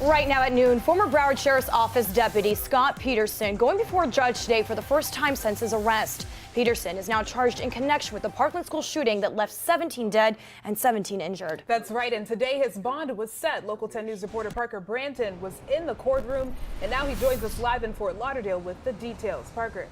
Right now at noon, former Broward Sheriff's Office Deputy Scot Peterson going before a judge today for the first time since his arrest. Peterson is now charged in connection with the Parkland school shooting that left 17 dead and 17 injured. That's right, and today his bond was set. Local 10 News reporter Parker Branton was in the courtroom, and now he joins us live in Fort Lauderdale with the details. Parker.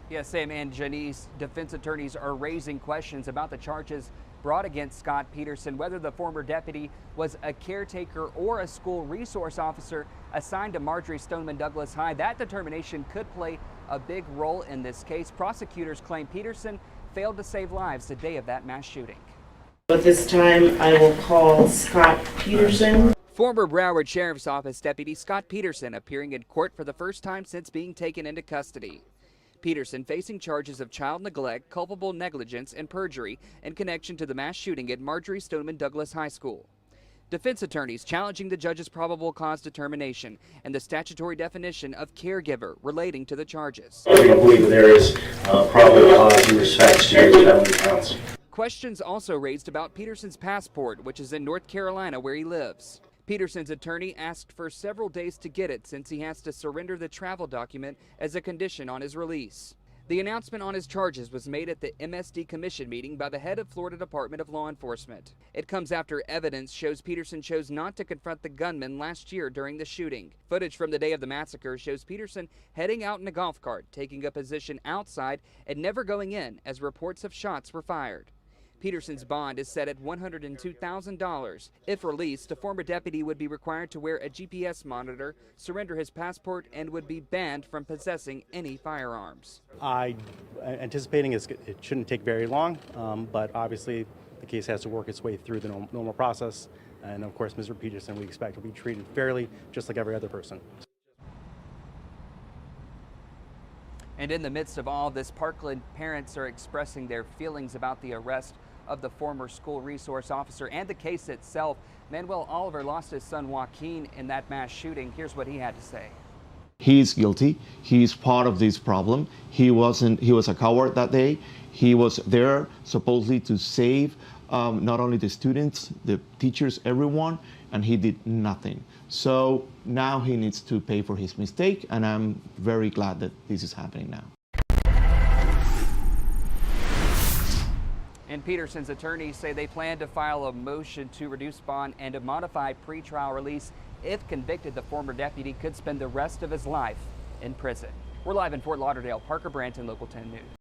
Yes, Sam and Janice, defense attorneys are raising questions about the charges brought against Scot Peterson, whether the former deputy was a caretaker or a school resource officer assigned to Marjory Stoneman Douglas High. That determination could play a big role in this case. Prosecutors claim Peterson failed to save lives the day of that mass shooting. At this time, I will call Scot Peterson. Former Broward Sheriff's Office Deputy Scot Peterson appearing in court for the first time since being taken into custody. Peterson facing charges of child neglect, culpable negligence, and perjury in connection to the mass shooting at Marjory Stoneman Douglas High School. Defense attorneys challenging the judge's probable cause determination and the statutory definition of caregiver relating to the charges. We don't believe there is probable cause in respect to felony counts. Questions also raised about Peterson's passport, which is in North Carolina where he lives. Peterson's attorney asked for several days to get it since he has to surrender the travel document as a condition on his release. The announcement on his charges was made at the MSD Commission meeting by the head of Florida Department of Law Enforcement. It comes after evidence shows Peterson chose not to confront the gunman last year during the shooting. Footage from the day of the massacre shows Peterson heading out in a golf cart, taking a position outside and never going in as reports of shots were fired. Peterson's bond is set at $102,000. If released, a former deputy would be required to wear a GPS monitor, surrender his passport, and would be banned from possessing any firearms. I'm anticipating it shouldn't take very long, but obviously the case has to work its way through the normal process. And of course, Mr. Peterson, we expect will be treated fairly, just like every other person. And in the midst of all this, Parkland parents are expressing their feelings about the arrest of the former school resource officer and the case itself. Manuel Oliver lost his son Joaquin in that mass shooting. Here's what he had to say. He's guilty. He's part of this problem. He was a coward that day. He was there supposedly to save not only the students, the teachers, everyone, and he did nothing. So now he needs to pay for his mistake, and I'm very glad that this is happening now. And Peterson's attorneys say they plan to file a motion to reduce bond and to modify pretrial release. If convicted, the former deputy could spend the rest of his life in prison. We're live in Fort Lauderdale. Parker Branton, Local 10 News.